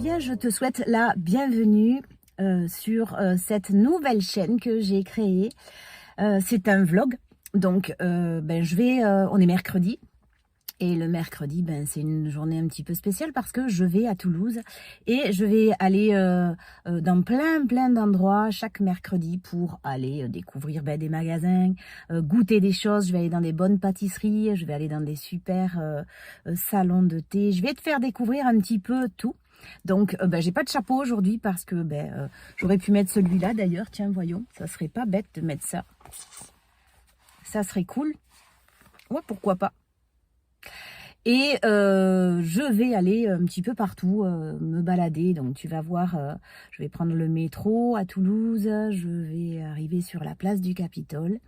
bien, je te souhaite la bienvenue sur cette nouvelle chaîne que j'ai créée. C'est un vlog, donc on est mercredi. Et le mercredi, c'est une journée un petit peu spéciale parce que je vais à Toulouse et je vais aller dans plein d'endroits chaque mercredi pour aller découvrir des magasins, goûter des choses. Je vais aller dans des bonnes pâtisseries, je vais aller dans des super salons de thé. Je vais te faire découvrir un petit peu tout. Donc, j'ai pas de chapeau aujourd'hui parce que j'aurais pu mettre celui-là d'ailleurs. Tiens, voyons, ça serait pas bête de mettre ça. Ça serait cool. Ouais, pourquoi pas. Et je vais aller un petit peu partout, me balader. Donc tu vas voir, je vais prendre le métro à Toulouse, je vais arriver sur la place du Capitole.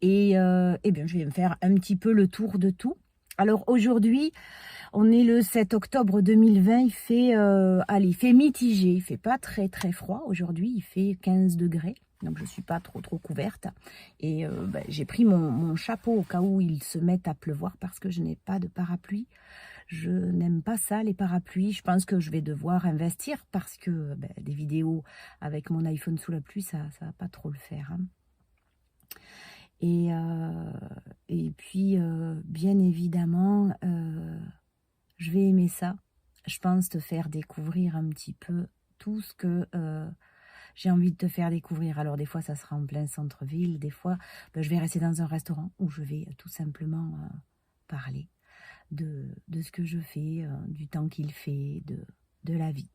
Et bien, je vais me faire un petit peu le tour de tout. Alors aujourd'hui, on est le 7 octobre 2020, il fait mitigé, il fait pas très froid aujourd'hui, il fait 15 degrés. Donc je ne suis pas trop couverte. Et j'ai pris mon chapeau au cas où il se mette à pleuvoir parce que je n'ai pas de parapluie. Je n'aime pas ça, les parapluies. Je pense que je vais devoir investir parce que des vidéos avec mon iPhone sous la pluie, ça va pas trop le faire. Hein. Et puis, bien évidemment, je vais aimer ça. Je pense te faire découvrir un petit peu tout ce que j'ai envie de te faire découvrir. Alors des fois ça sera en plein centre-ville, des fois je vais rester dans un restaurant où je vais tout simplement parler de ce que je fais, du temps qu'il fait, de la vie.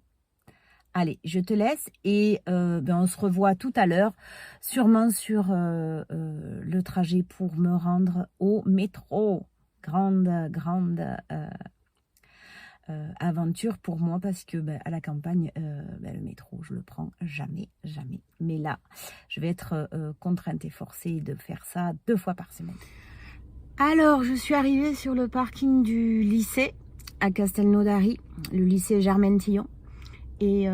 Allez, je te laisse et on se revoit tout à l'heure, sûrement sur le trajet pour me rendre au métro. Grande aventure pour moi parce que à la campagne, le métro, je le prends jamais. Mais là, je vais être contrainte et forcée de faire ça 2 fois par semaine. Alors, je suis arrivée sur le parking du lycée à Castelnaudary, le lycée Germaine Tillon. Et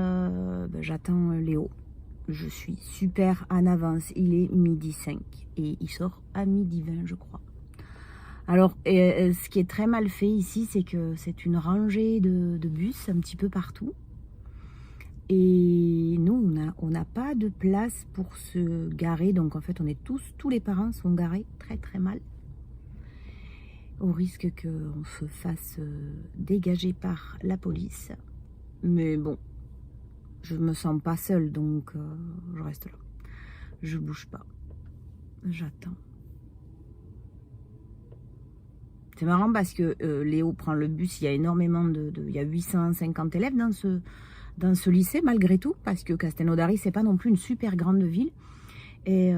j'attends Léo. Je suis super en avance. Il est 12h05 et il sort à 12h20, je crois. Alors, ce qui est très mal fait ici, c'est que c'est une rangée de bus un petit peu partout. Et nous, on n'a pas de place pour se garer. Donc, en fait, tous les parents sont garés très mal. Au risque qu'on se fasse dégager par la police. Mais bon, je me sens pas seule, donc je reste là. Je bouge pas. J'attends. C'est marrant parce que Léo prend le bus, il y a énormément il y a 850 élèves dans ce lycée malgré tout, parce que Castelnaudary c'est pas non plus une super grande ville. Et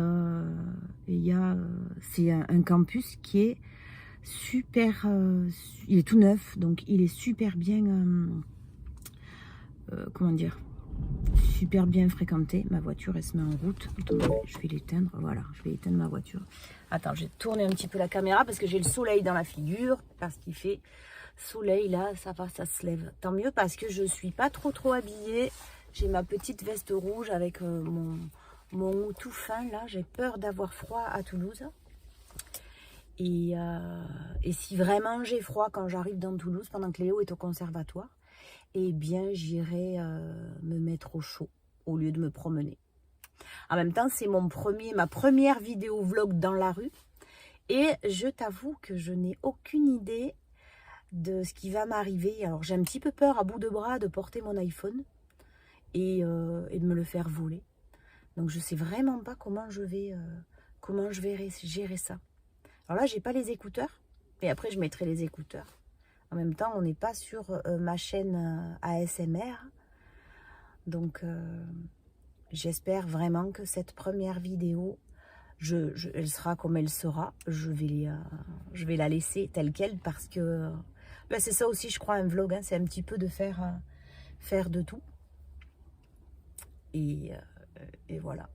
c'est un campus qui est super, il est tout neuf, donc il est super bien, comment dire, super bien fréquenté. Ma voiture elle se met en route. Attendez, je vais l'éteindre. Voilà, je vais éteindre ma voiture. Attends, je vais tourner un petit peu la caméra parce que j'ai le soleil dans la figure. Parce qu'il fait soleil là, ça va, ça se lève. Tant mieux parce que je suis pas trop habillée. J'ai ma petite veste rouge avec mon tout fin là. J'ai peur d'avoir froid à Toulouse. Et si vraiment j'ai froid quand j'arrive dans Toulouse pendant que Léo est au conservatoire, eh bien j'irai me mettre au chaud au lieu de me promener. En même temps, c'est ma première vidéo vlog dans la rue. Et je t'avoue que je n'ai aucune idée de ce qui va m'arriver. Alors j'ai un petit peu peur à bout de bras de porter mon iPhone et de me le faire voler. Donc je sais vraiment pas comment je vais gérer ça. Alors là, j'ai pas les écouteurs. Et après, je mettrai les écouteurs. En même temps, on n'est pas sur ma chaîne ASMR. Donc, j'espère vraiment que cette première vidéo, elle sera comme elle sera. Je vais la laisser telle qu'elle parce que c'est ça aussi, je crois, un vlog. Hein, c'est un petit peu de faire de tout. Et voilà.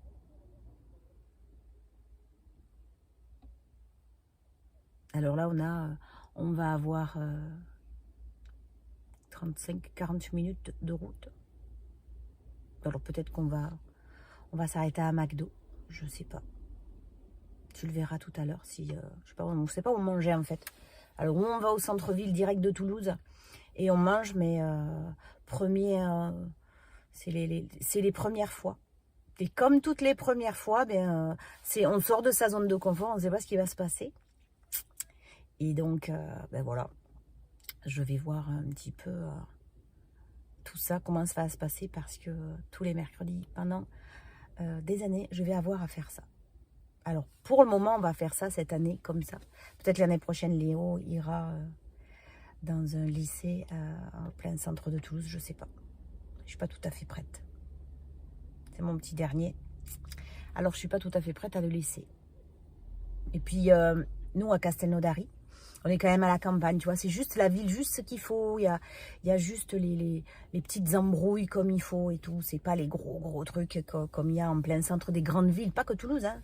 Alors là, on va avoir 35-40 minutes de route. Alors peut-être qu'on va s'arrêter à McDo, je sais pas. Tu le verras tout à l'heure si je sais pas, on ne sait pas où manger en fait. Alors on va au centre-ville direct de Toulouse et on mange, mais premiers, c'est les premières fois. Et comme toutes les premières fois, on sort de sa zone de confort, on ne sait pas ce qui va se passer. Et donc, voilà, je vais voir un petit peu tout ça, comment ça va se passer, parce que tous les mercredis, pendant des années, je vais avoir à faire ça. Alors, pour le moment, on va faire ça cette année, comme ça. Peut-être l'année prochaine, Léo ira dans un lycée en plein centre de Toulouse, je ne sais pas. Je ne suis pas tout à fait prête. C'est mon petit dernier. Alors, je ne suis pas tout à fait prête à le laisser. Et puis, nous, à Castelnaudary, on est quand même à la campagne, tu vois. C'est juste la ville, juste ce qu'il faut. Il y a juste les petites embrouilles comme il faut et tout. C'est pas les gros trucs comme il y a en plein centre des grandes villes. Pas que Toulouse, hein.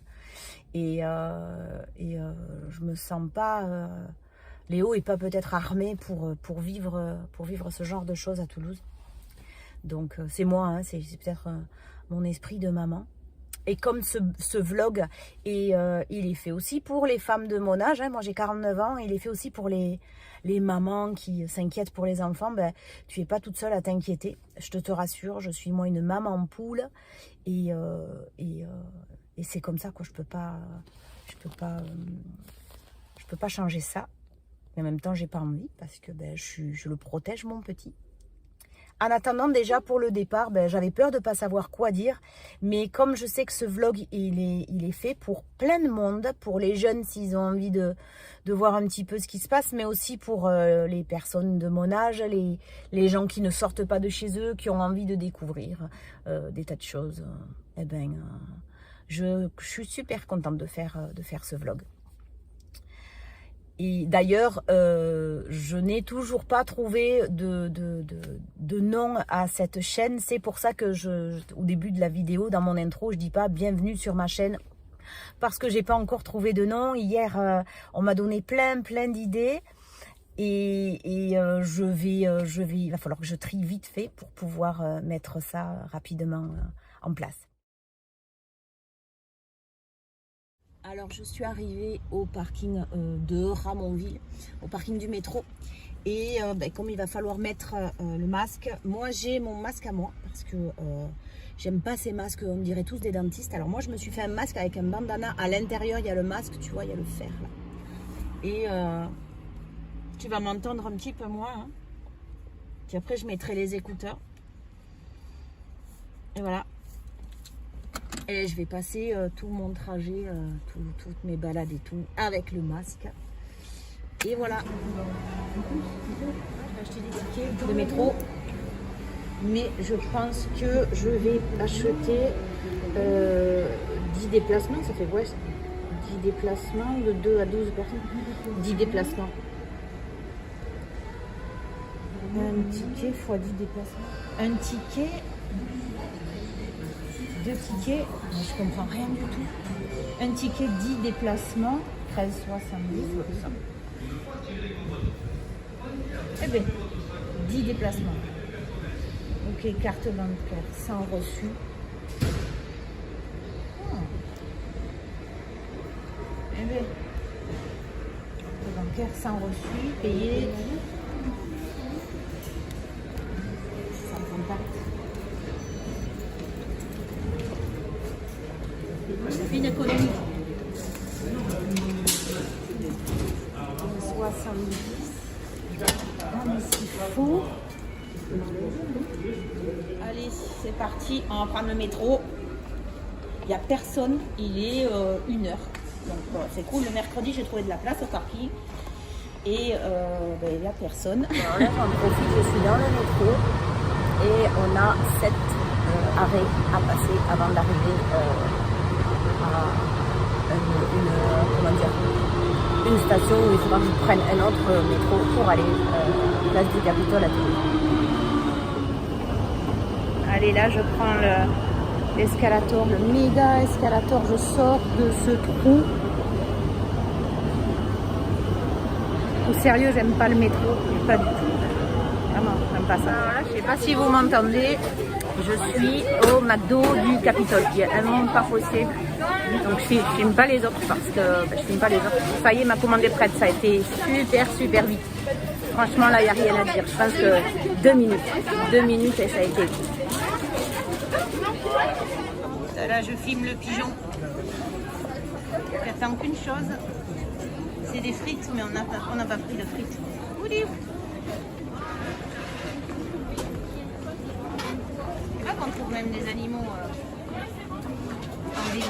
Et je me sens pas... Léo est pas peut-être armé pour vivre ce genre de choses à Toulouse. Donc, c'est moi, hein, c'est peut-être mon esprit de maman. Et comme ce vlog, il est fait aussi pour les femmes de mon âge, hein, moi j'ai 49 ans, il est fait aussi pour les mamans qui s'inquiètent pour les enfants, tu n'es pas toute seule à t'inquiéter, je te rassure, je suis moi une maman poule, et c'est comme ça que je peux pas changer ça, mais en même temps j'ai pas envie, parce que je le protège mon petit. En attendant, déjà pour le départ, j'avais peur de ne pas savoir quoi dire. Mais comme je sais que ce vlog, il est fait pour plein de monde, pour les jeunes s'ils ont envie de voir un petit peu ce qui se passe, mais aussi pour les personnes de mon âge, les gens qui ne sortent pas de chez eux, qui ont envie de découvrir des tas de choses. Je suis super contente de faire ce vlog. Et d'ailleurs, je n'ai toujours pas trouvé de nom à cette chaîne. C'est pour ça que au début de la vidéo, dans mon intro, je dis pas bienvenue sur ma chaîne, parce que j'ai pas encore trouvé de nom. Hier, on m'a donné plein d'idées, et il va falloir que je trie vite fait pour pouvoir mettre ça rapidement en place. Alors, je suis arrivée au parking de Ramonville, au parking du métro. Et comme il va falloir mettre le masque, moi j'ai mon masque à moi, parce que j'aime pas ces masques, on dirait tous des dentistes. Alors moi je me suis fait un masque avec un bandana. À l'intérieur il y a le masque, tu vois, il y a le fer là. Et tu vas m'entendre un petit peu moins. Hein. Puis après je mettrai les écouteurs. Et voilà. Et je vais passer tout mon trajet, toutes mes balades et tout, avec le masque. Et voilà. J'ai acheté des tickets de métro. Mais je pense que je vais acheter 10 déplacements. Ça fait ouais, 10 déplacements de 2 à 12 personnes. 10 déplacements. Un ticket x 10 déplacements. Un ticket... 2 tickets, je comprends rien du tout. Un ticket 10 déplacements, 13,70. Eh bien, 10 déplacements. Ok, carte bancaire sans reçu. Eh bien, carte bancaire sans reçu, payé sans contact. Une économie. 70. Comme s'il faut. Allez, c'est parti. On va prendre le métro. Il n'y a personne. Il est 1h. Donc c'est cool. Le mercredi, j'ai trouvé de la place au parking. Et il n'y a personne. Alors là, j'en profite. Je suis dans le métro. Et on a 7 arrêts à passer avant d'arriver une station où il faudra que je prenne un autre métro pour aller place du Capitole à Toulouse. Allez, là je prends l'escalator, le méga escalator, je sors de ce trou. Au sérieux, j'aime pas le métro, pas du tout. Vraiment, j'aime pas ça. Alors là, je sais pas si vous m'entendez, je suis au McDo du Capitole. Il y a un monde pas possible. Donc je filme pas les autres parce que je filme pas les autres. Ça y est, ma commande est prête. Ça a été super vite. Franchement, là, il n'y a rien à dire. Je pense que 2 minutes. 2 minutes et ça a été. Là, je filme le pigeon. J'attends qu'une chose. C'est des frites, mais on n'a pas pris de frites. Ouli. C'est là qu'on trouve même des animaux en ville.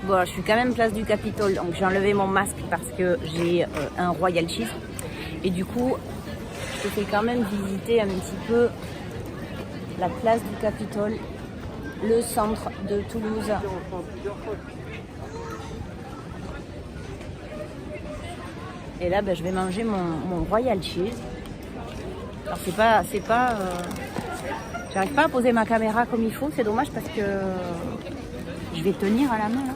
Bon, je suis quand même place du Capitole, donc j'ai enlevé mon masque parce que j'ai un Royal Cheese. Et du coup, je te fais quand même visiter un petit peu la place du Capitole, le centre de Toulouse. Et là, ben, je vais manger mon Royal Cheese. Alors c'est pas, j'arrive pas à poser ma caméra comme il faut, c'est dommage parce que je vais tenir à la main. Hein.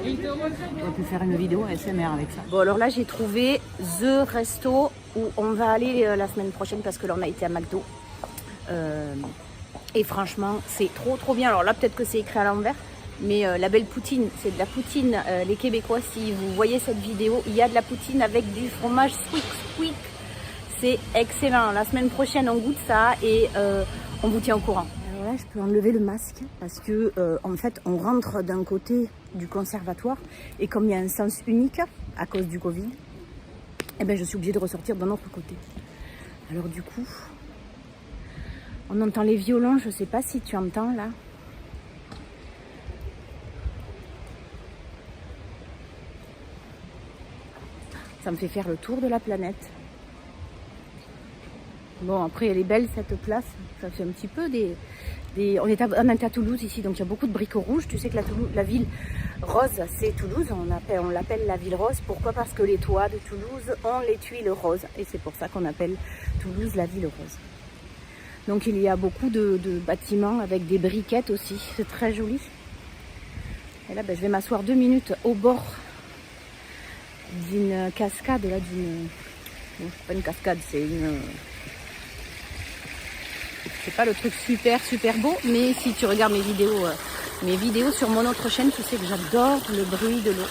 On peut faire une vidéo ASMR avec ça. Bon, alors là, j'ai trouvé The Resto où on va aller la semaine prochaine parce que là, on a été à McDo. Et franchement, c'est trop bien. Alors là, peut-être que c'est écrit à l'envers, mais la belle poutine, c'est de la poutine. Les Québécois, si vous voyez cette vidéo, il y a de la poutine avec du fromage squeak. C'est excellent. La semaine prochaine, on goûte ça et on vous tient au courant. Alors là, je peux enlever le masque parce que en fait, on rentre d'un côté du conservatoire et comme il y a un sens unique à cause du Covid, eh ben, je suis obligée de ressortir d'un autre côté. Alors du coup, on entend les violons. Je sais pas si tu entends là. Ça me fait faire le tour de la planète. Bon, après, elle est belle cette place. Ça fait un petit peu des... On est à Toulouse ici, donc il y a beaucoup de bricots rouges. Tu sais que la ville rose, c'est Toulouse. On l'appelle la ville rose. Pourquoi? Parce que les toits de Toulouse ont les tuiles roses. Et c'est pour ça qu'on appelle Toulouse la ville rose. Donc il y a beaucoup de bâtiments avec des briquettes aussi. C'est très joli. Et là, ben, je vais m'asseoir 2 minutes au bord d'une cascade. Là, d'une... Non, c'est pas une cascade, c'est une... C'est pas le truc super beau, mais si tu regardes mes vidéos sur mon autre chaîne, tu sais que j'adore le bruit de l'eau.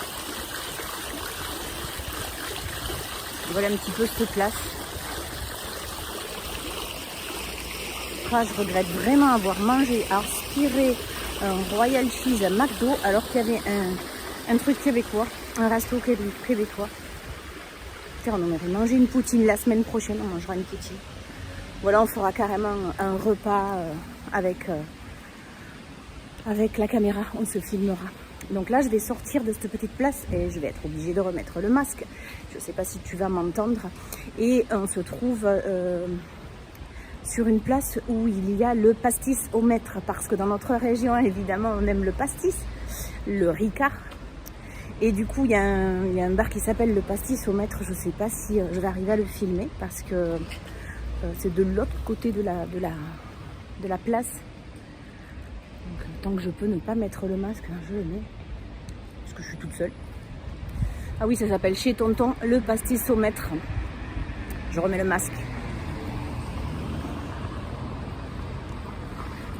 Voilà un petit peu cette place. Ah, je regrette vraiment avoir mangé, aspiré un Royal Cheese à McDo, alors qu'il y avait un truc québécois, un resto québécois. On aurait mangé une poutine la semaine prochaine, on mangera une poutine. Voilà, on fera carrément un repas avec la caméra, on se filmera. Donc là, je vais sortir de cette petite place et je vais être obligée de remettre le masque. Je ne sais pas si tu vas m'entendre. Et on se trouve sur une place où il y a le pastis au maître. Parce que dans notre région, évidemment, on aime le pastis, le Ricard. Et du coup, il y a un bar qui s'appelle le pastis au maître. Je ne sais pas si je vais arriver à le filmer parce que... c'est de l'autre côté de la place. Donc, tant que je peux ne pas mettre le masque, je le mets. Parce que je suis toute seule. Ah oui, ça s'appelle chez Tonton le pastis au maître. Je remets le masque.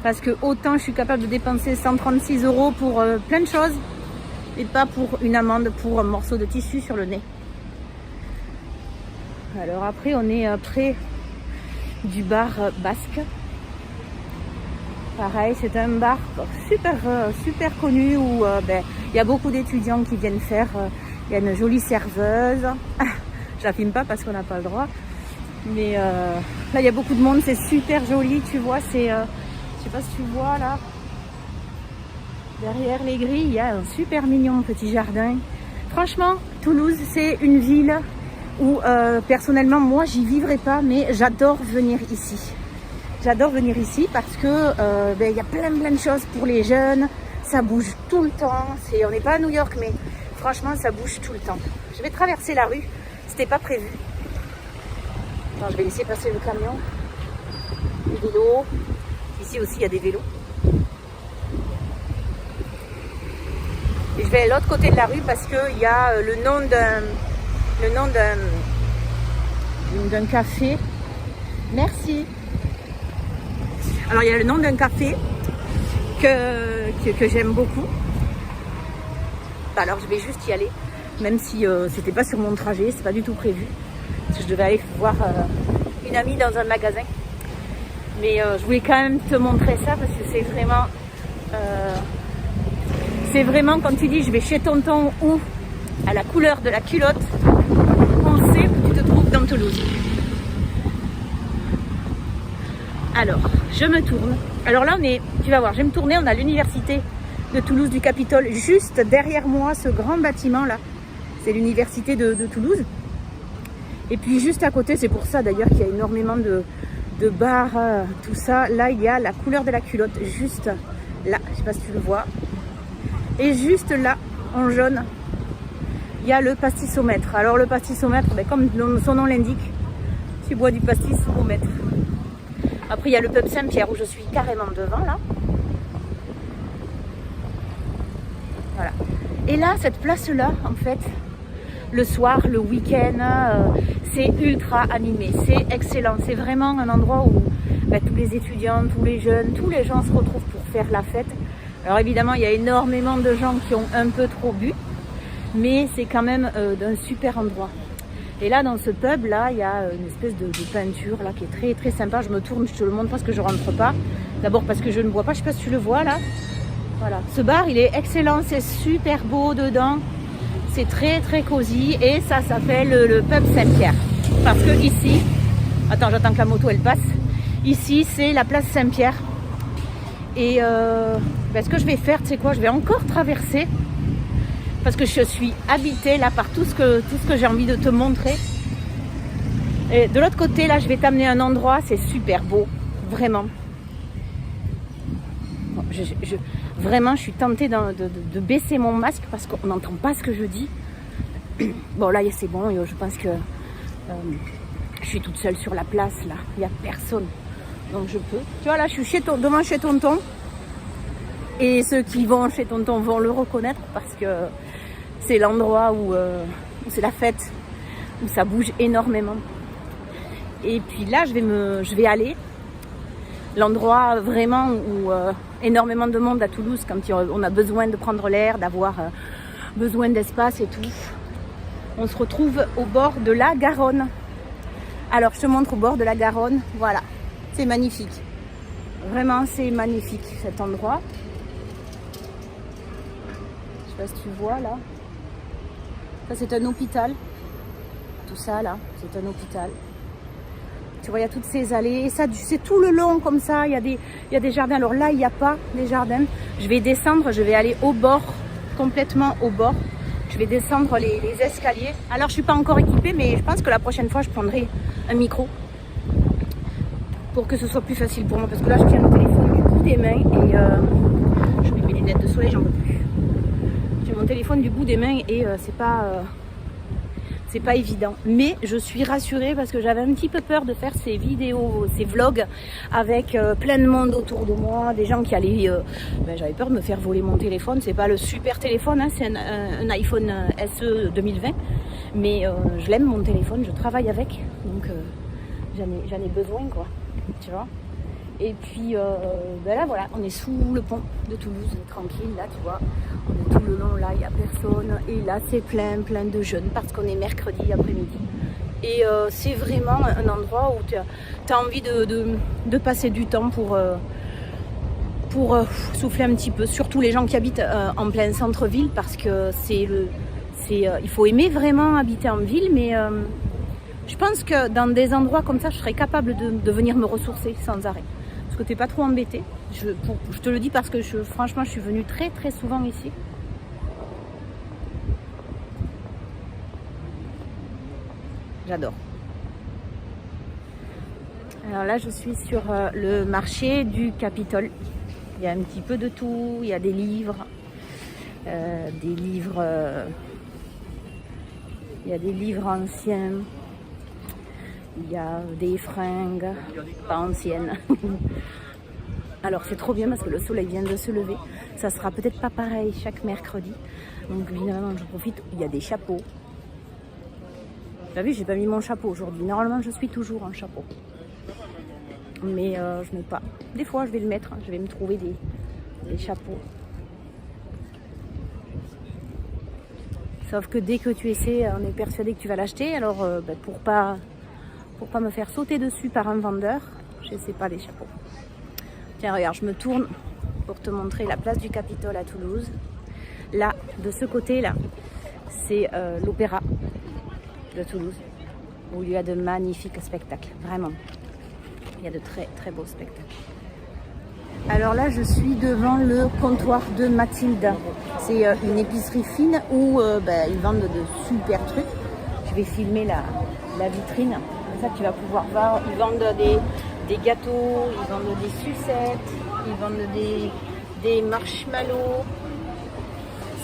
Parce que autant je suis capable de dépenser 136 € pour plein de choses. Et pas pour une amende pour un morceau de tissu sur le nez. Alors après, on est près du bar basque. Pareil, c'est un bar super connu où il y a beaucoup d'étudiants qui viennent faire. Il y a une jolie serveuse. Je la filme pas parce qu'on n'a pas le droit. Mais là, il y a beaucoup de monde. C'est super joli. Tu vois, c'est... je sais pas si tu vois là. Derrière les grilles, il y a un super mignon petit jardin. Franchement, Toulouse, c'est une ville où personnellement, moi, j'y vivrai pas, mais j'adore venir ici. J'adore venir ici parce que il y a plein de choses pour les jeunes. Ça bouge tout le temps. On n'est pas à New York, mais franchement, ça bouge tout le temps. Je vais traverser la rue. C'était pas prévu. Attends, je vais laisser passer le camion. Les vélos. Ici aussi, il y a des vélos. Et je vais à l'autre côté de la rue parce qu'il y a le nom d'un café. Merci. Alors, il y a le nom d'un café que j'aime beaucoup. Alors, je vais juste y aller. même si c'était pas sur mon trajet, c'est pas du tout prévu. Parce que je devais aller voir une amie dans un magasin. Mais je voulais quand même te montrer ça parce que c'est vraiment quand tu dis je vais chez tonton ou à la couleur de la culotte, on sait où tu te trouves dans Toulouse. Alors, je me tourne. Alors là, tu vas voir, je vais me tourner, on a l'université de Toulouse du Capitole juste derrière moi, ce grand bâtiment là. C'est l'université de Toulouse. Et puis juste à côté, c'est pour ça d'ailleurs qu'il y a énormément de bars, tout ça. Là, il y a la couleur de la culotte, juste là, je sais pas si tu le vois. Et juste là, en jaune, il y a le pastissomètre. Alors le pastissomètre, comme son nom l'indique, tu bois du pastis au mètre. Après, il y a le pub Saint-Pierre où je suis carrément devant, là. Voilà. Et là, cette place-là, en fait, le soir, le week-end, c'est ultra animé. C'est excellent. C'est vraiment un endroit où tous les étudiants, tous les jeunes, tous les gens se retrouvent pour faire la fête. Alors évidemment, il y a énormément de gens qui ont un peu trop bu, mais c'est quand même d'un super endroit. Et là, dans ce pub, là, il y a une espèce de peinture là qui est très très sympa. Je me tourne, je te le montre parce que je rentre pas. D'abord parce que je ne vois pas, je sais pas si tu le vois là. Voilà, ce bar, il est excellent, c'est super beau dedans. C'est très très cosy et ça s'appelle le pub Saint-Pierre. Parce que ici, attends, j'attends que la moto elle passe. Ici, c'est la place Saint-Pierre. Et ce que je vais faire, tu sais quoi, je vais encore traverser. Parce que je suis habitée là par tout ce que j'ai envie de te montrer. Et de l'autre côté, là, je vais t'amener à un endroit, c'est super beau, vraiment. Bon, vraiment, je suis tentée de baisser mon masque parce qu'on n'entend pas ce que je dis. Bon, là, c'est bon, je pense que je suis toute seule sur la place, là. Il n'y a personne. Donc, je peux. Tu vois, là, je suis devant chez tonton. Et ceux qui vont chez tonton vont le reconnaître parce que c'est l'endroit où c'est la fête, où ça bouge énormément. Et puis là, je vais aller. L'endroit vraiment où énormément de monde à Toulouse, quand on a besoin de prendre l'air, d'avoir besoin d'espace et tout. On se retrouve au bord de la Garonne. Alors, je te montre au bord de la Garonne. Voilà, c'est magnifique. Vraiment, c'est magnifique cet endroit. Je sais pas si tu vois là. Ça, c'est un hôpital. Tout ça là, c'est un hôpital. Tu vois, il y a toutes ces allées. Et ça, c'est tout le long comme ça. Il y a des jardins. Alors là, il n'y a pas des jardins. Je vais descendre, je vais aller au bord, complètement au bord. Je vais descendre les escaliers. Alors, je ne suis pas encore équipée, mais je pense que la prochaine fois, je prendrai un micro pour que ce soit plus facile pour moi. Parce que là, je tiens le téléphone du bout des mains et je mets mes lunettes de soleil, j'en peux plus. J'ai mon téléphone du bout des mains et c'est pas évident. Mais je suis rassurée parce que j'avais un petit peu peur de faire ces vidéos, ces vlogs avec plein de monde autour de moi, des gens qui allaient... j'avais peur de me faire voler mon téléphone. C'est pas le super téléphone, hein, c'est un iPhone SE 2020. Mais je l'aime mon téléphone, je travaille avec. Donc j'en ai besoin, quoi. Tu vois. Et puis là, voilà, on est sous le pont de Toulouse, tranquille, là, tu vois. On est tout le long, là, il n'y a personne. Et là, c'est plein de jeunes parce qu'on est mercredi après-midi. Et c'est vraiment un endroit où tu as envie de passer du temps pour souffler un petit peu. Surtout les gens qui habitent en plein centre-ville parce que il faut aimer vraiment habiter en ville, mais je pense que dans des endroits comme ça, je serais capable de venir me ressourcer sans arrêt. Parce que tu n'es pas trop embêté. Je te le dis parce que franchement, je suis venue très très souvent ici. J'adore. Alors là, je suis sur le marché du Capitole. Il y a un petit peu de tout. Il y a des livres. Il y a des livres anciens. Il y a des fringues, pas anciennes. Alors c'est trop bien parce que le soleil vient de se lever. Ça sera peut-être pas pareil chaque mercredi. Donc évidemment je profite. Il y a des chapeaux. T'as vu, j'ai pas mis mon chapeau aujourd'hui. Normalement je suis toujours en chapeau. Mais je mets pas. Des fois je vais le mettre. Je vais me trouver des chapeaux. Sauf que dès que tu essaies, on est persuadé que tu vas l'acheter. Alors pour pas me faire sauter dessus par un vendeur, je sais pas les chapeaux. Tiens, regarde, je me tourne pour te montrer la place du Capitole à Toulouse. Là, de ce côté-là, c'est l'Opéra de Toulouse, où il y a de magnifiques spectacles, vraiment. Il y a de très très beaux spectacles. Alors là, je suis devant le comptoir de Mathilde. C'est une épicerie fine où ils vendent de super trucs. Je vais filmer la vitrine. Comme ça, tu vas pouvoir voir. Ils vendent des gâteaux, ils vendent des sucettes, ils vendent des marshmallows.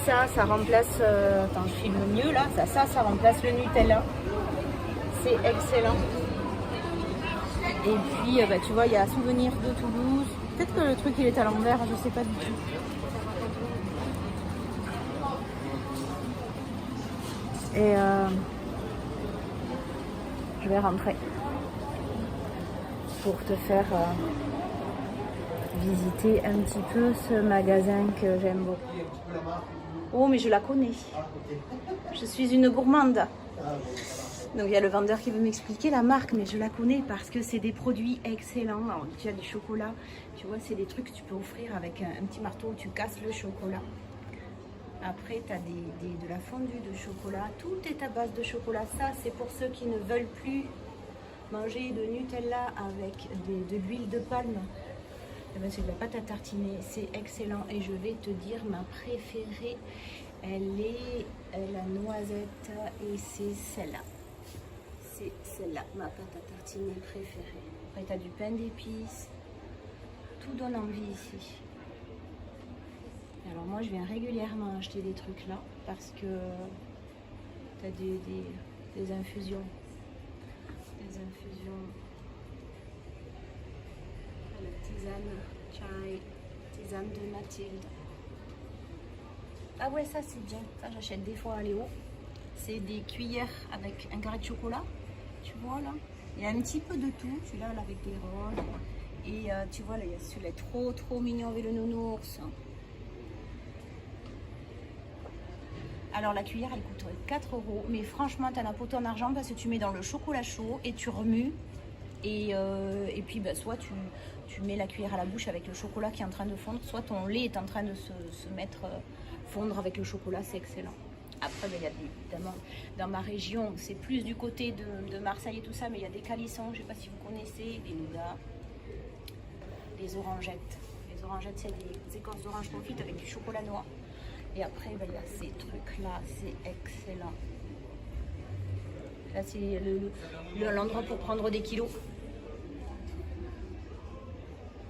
Ça remplace... attends, je filme mieux là. Ça remplace le Nutella. C'est excellent. Et puis, tu vois, il y a Souvenir de Toulouse. Peut-être que le truc il est à l'envers, je sais pas du tout. Et je vais rentrer pour te faire visiter un petit peu ce magasin que j'aime beaucoup. Oh, mais je la connais. Je suis une gourmande. Donc il y a le vendeur qui veut m'expliquer la marque, mais je la connais parce que c'est des produits excellents. Alors, tu as du chocolat, tu vois, c'est des trucs que tu peux offrir avec un petit marteau, tu casses le chocolat. Après, tu as de la fondue de chocolat. Tout est à base de chocolat. Ça, c'est pour ceux qui ne veulent plus manger de Nutella avec de l'huile de palme. Eh ben, c'est de la pâte à tartiner. C'est excellent. Et je vais te dire, ma préférée, elle est la noisette et c'est celle-là. C'est celle-là, ma pâte à tartiner préférée. Après, tu as du pain d'épices. Tout donne envie ici. Alors moi, je viens régulièrement acheter des trucs là parce que tu as des infusions. Des infusions. La tisane chai, tisane de Mathilde. Ah ouais, ça c'est bien. Ça, j'achète des fois à Léo. C'est des cuillères avec un carré de chocolat. Tu vois là, il y a un petit peu de tout. Celui-là avec des rôles. Et tu vois là, il y a celui-là trop mignon avec le nounours. Alors la cuillère elle coûte 4 €. Mais franchement, tu en as pour ton argent parce que tu mets dans le chocolat chaud et tu remues. Et puis soit tu mets la cuillère à la bouche avec le chocolat qui est en train de fondre, soit ton lait est en train de se mettre fondre avec le chocolat, c'est excellent. Après, il y a évidemment, dans ma région, c'est plus du côté de Marseille et tout ça, mais il y a des calissons, je ne sais pas si vous connaissez, des nougats, des orangettes. Les orangettes, c'est des écorces d'orange confites avec du chocolat noir. Et après, il y a ces trucs-là, c'est excellent. Là, c'est l'endroit pour prendre des kilos.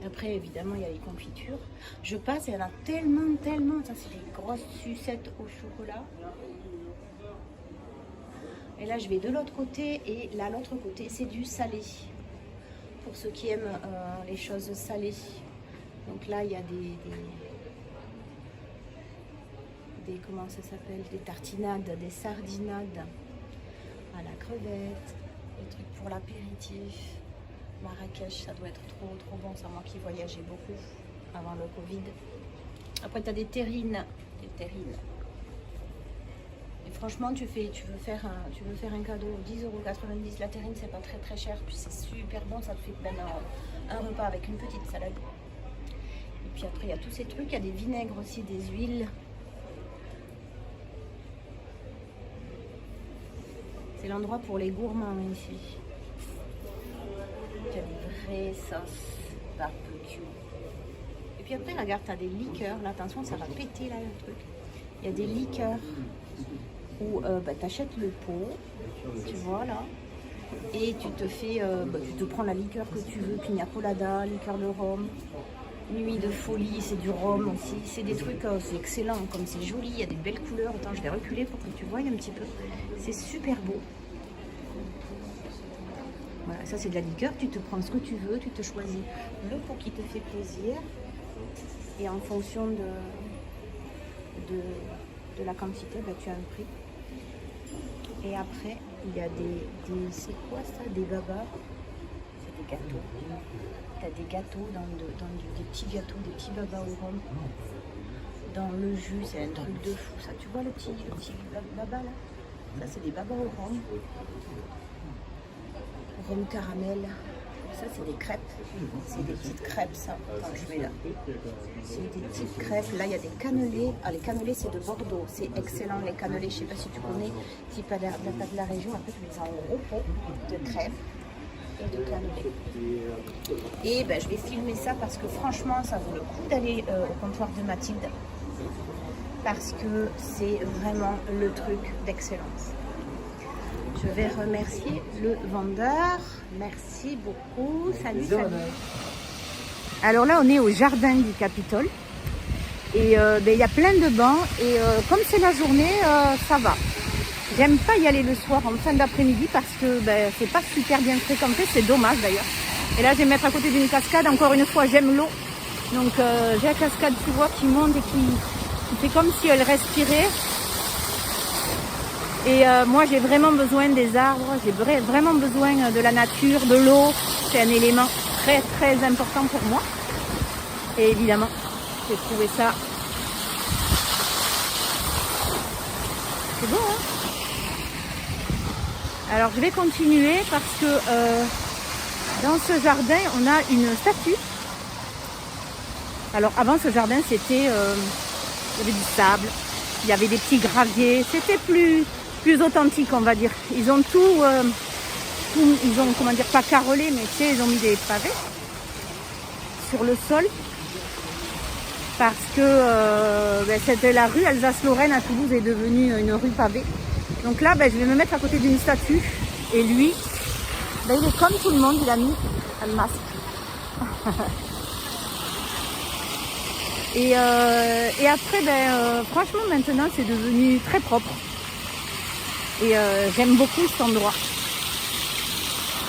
Après, évidemment, il y a les confitures. Je passe, il y en a tellement. Ça, c'est des grosses sucettes au chocolat. Et là, je vais de l'autre côté. Et là, l'autre côté, c'est du salé. Pour ceux qui aiment les choses salées. Donc là, il y a comment ça s'appelle? Des tartinades, des sardinades à la crevette. Des trucs pour l'apéritif. Marrakech, ça doit être trop bon. C'est moi qui voyageais beaucoup avant le Covid. Après, tu as des terrines. Et franchement, tu veux faire un cadeau, 10,90 €. La terrine, c'est pas très cher. Puis c'est super bon. Ça te fait même un repas avec une petite salade. Et puis après, il y a tous ces trucs. Il y a des vinaigres aussi, des huiles. C'est l'endroit pour les gourmands ici. Tu as des vraies sauces barbecue. Et puis après, regarde, tu as des liqueurs. Là, attention, ça va péter là le truc. Il y a des liqueurs où tu achètes le pot, tu vois là, et tu te fais, tu te prends la liqueur que tu veux, pina colada, liqueur de rhum, nuit de folie, c'est du rhum aussi. C'est des trucs, c'est excellent, comme c'est joli, il y a des belles couleurs. Attends, je vais reculer pour que tu vois un petit peu. C'est super beau. Voilà, ça c'est de la liqueur, tu te prends ce que tu veux, tu te choisis le pot qui te fait plaisir et en fonction de la quantité, tu as un prix. Et après, il y a c'est quoi ça? Des babas, c'est des gâteaux. Tu as des gâteaux, des petits gâteaux, des petits babas au rhum. dans le jus, c'est un truc de fou ça. Tu vois le petit baba là? Ça c'est des babas au rhum. Rhum caramel. Ça c'est des crêpes. C'est des petites crêpes ça. Attends, je mets là. C'est des petites crêpes. Là il y a des cannelés. Ah les cannelés c'est de Bordeaux. C'est excellent les cannelés. Je sais pas si tu connais. Si pas de la région, après tu mets ça en gros pot de crêpes. Et de cannelés. Et ben, je vais filmer ça parce que franchement ça vaut le coup d'aller au comptoir de Mathilde parce que c'est vraiment le truc d'excellence. Je vais remercier le vendeur. Merci beaucoup. Salut, salut. Alors là on est au jardin du Capitole et ben, y a plein de bancs et comme c'est la journée ça va. J'aime pas y aller le soir en fin d'après-midi parce que ben, c'est pas super bien fréquenté, c'est dommage d'ailleurs. Et là je vais me mettre à côté d'une cascade, encore une fois j'aime l'eau. Donc j'ai la cascade tu vois qui monte et qui fait comme si elle respirait. Et moi j'ai vraiment besoin des arbres, j'ai vraiment besoin de la nature, de l'eau. C'est un élément très très important pour moi. Et évidemment j'ai trouvé ça. C'est beau hein. Alors je vais continuer parce que dans ce jardin on a une statue. Alors avant ce jardin c'était, il y avait du sable, il y avait des petits graviers, c'était plus authentique on va dire. Ils ont tout ils ont comment dire pas carrelé mais tu sais ils ont mis des pavés sur le sol parce que ben, c'était la rue Alsace-Lorraine à Toulouse est devenue une rue pavée. Donc là, ben, je vais me mettre à côté d'une statue. Et lui, ben, il est comme tout le monde, il a mis un masque. et après, ben, franchement, maintenant, c'est devenu très propre. Et j'aime beaucoup cet endroit.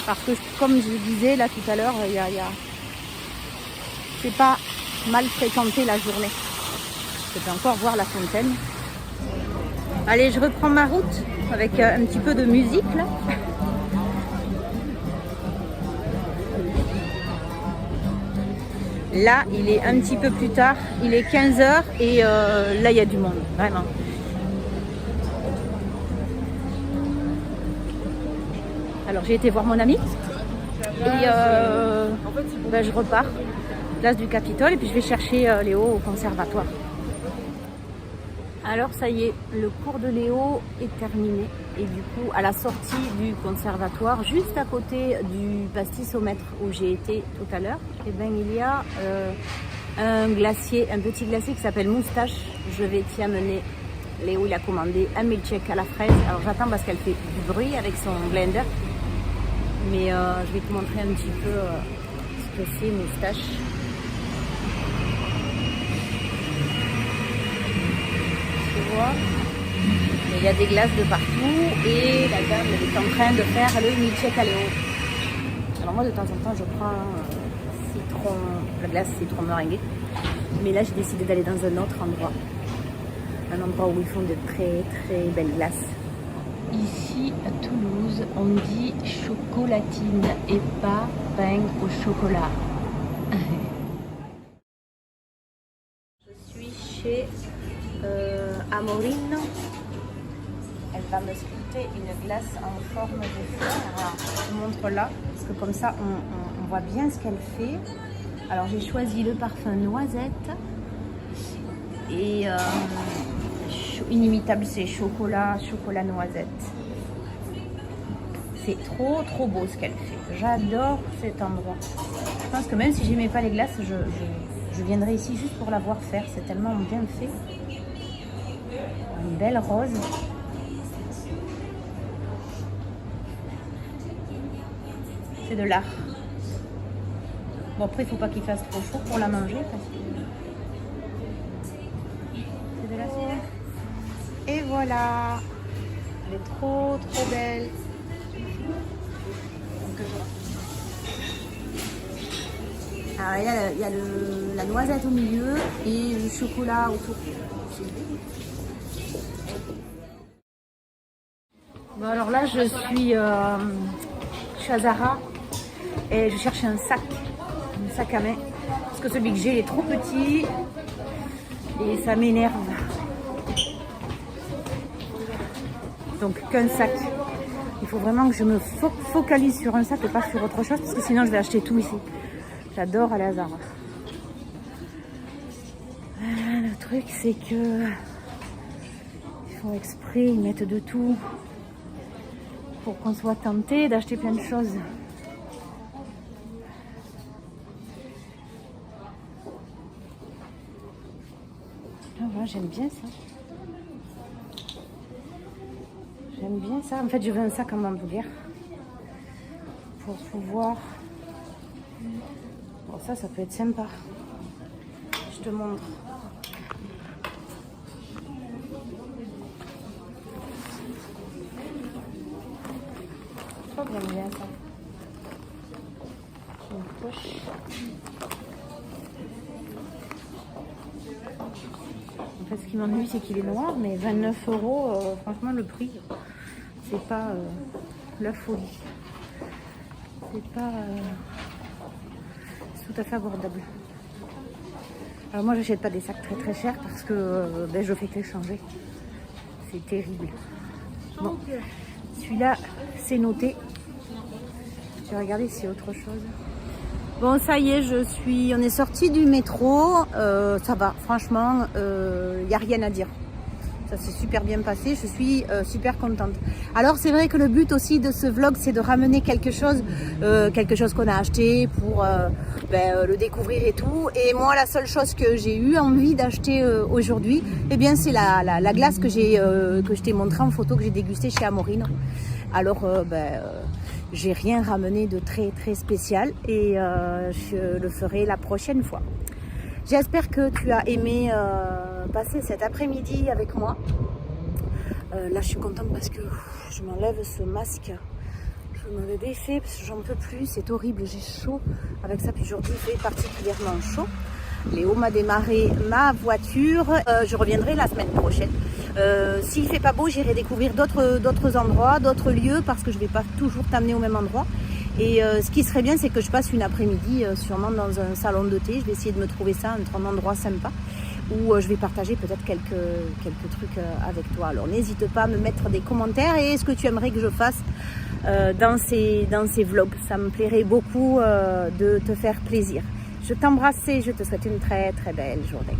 Parce que, comme je le disais là tout à l'heure, c'est pas mal fréquenté la journée. Je peux encore voir la fontaine. Allez, je reprends ma route avec un petit peu de musique là. Là, il est un petit peu plus tard, il est 15h et là, il y a du monde, vraiment. Alors, j'ai été voir mon ami et ben, je repars, place du Capitole, et puis je vais chercher Léo au conservatoire. Alors ça y est, le cours de Léo est terminé et du coup à la sortie du conservatoire, juste à côté du pastis-au-maître où j'ai été tout à l'heure, et ben il y a un petit glacier qui s'appelle Moustache. Je vais t'y amener. Léo il a commandé un milkshake à la fraise. Alors j'attends parce qu'elle fait du bruit avec son blender, mais je vais te montrer un petit peu ce que c'est Moustache. Il y a des glaces de partout et la dame est en train de faire le milkshake à Léo. Alors moi de temps en temps je prends la glace citron meringuée, mais là j'ai décidé d'aller dans un autre endroit, où ils font de très très belles glaces. Ici à Toulouse on dit chocolatine et pas pain au chocolat. Je suis chez Amorino. Elle va me sculpter une glace en forme de fleur. Alors, je vous montre là, parce que comme ça on voit bien ce qu'elle fait. Alors j'ai choisi le parfum noisette et inimitable, c'est chocolat noisette. C'est trop beau ce qu'elle fait. J'adore cet endroit. Je pense que même si j'aimais pas les glaces, je viendrais ici juste pour la voir faire. C'est tellement bien fait. Une belle rose. C'est de l'art. Bon après il faut pas qu'il fasse trop chaud pour la manger parce que c'est de la cire. Et voilà. Elle est trop belle. Alors il y a la noisette au milieu et le chocolat autour. Bon alors là je suis à Zara et je cherche un sac à main parce que celui que j'ai est trop petit. Et ça m'énerve. Donc qu'un sac. Il faut vraiment que je me focalise sur un sac et pas sur autre chose parce que sinon je vais acheter tout ici. J'adore aller à Zara. Le truc c'est que ils font exprès, ils mettent de tout pour qu'on soit tenté d'acheter plein de choses. Ah ouais, j'aime bien ça. J'aime bien ça. En fait, je veux un sac en bandoulière pour pouvoir... Bon, ça peut être sympa. Je te montre. Je crois que j'aime bien ça. Une poche. En fait, ce qui m'ennuie, c'est qu'il est noir, mais 29 €, franchement, le prix, c'est pas la folie. C'est pas c'est tout à fait abordable. Alors moi, j'achète pas des sacs très très chers parce que je fais que les changer. C'est terrible. Bon, celui-là, c'est noté. Je vais regarder s'il y a autre chose. Bon, ça y est, on est sorti du métro. Ça va, franchement, y a rien à dire. Ça s'est super bien passé. Je suis super contente. Alors, c'est vrai que le but aussi de ce vlog, c'est de ramener quelque chose qu'on a acheté pour le découvrir et tout. Et moi, la seule chose que j'ai eu envie d'acheter aujourd'hui, eh bien, c'est la glace que je t'ai montré en photo, que j'ai dégustée chez Amorine. Alors, j'ai rien ramené de très très spécial et je le ferai la prochaine fois. J'espère que tu as aimé passer cet après-midi avec moi. Là, je suis contente parce que je m'enlève ce masque. Je me le défais parce que j'en peux plus. C'est horrible, j'ai chaud avec ça. Puis aujourd'hui, il fait particulièrement chaud. Léo m'a démarré ma voiture. Je reviendrai la semaine prochaine. S'il ne fait pas beau, j'irai découvrir d'autres endroits, d'autres lieux, parce que je ne vais pas toujours t'amener au même endroit. Et ce qui serait bien, c'est que je passe une après-midi sûrement dans un salon de thé. Je vais essayer de me trouver ça, un endroit sympa, où je vais partager peut-être quelques trucs avec toi. Alors n'hésite pas à me mettre des commentaires et ce que tu aimerais que je fasse dans ces vlogs. Ça me plairait beaucoup de te faire plaisir. Je t'embrasse et je te souhaite une très très belle journée.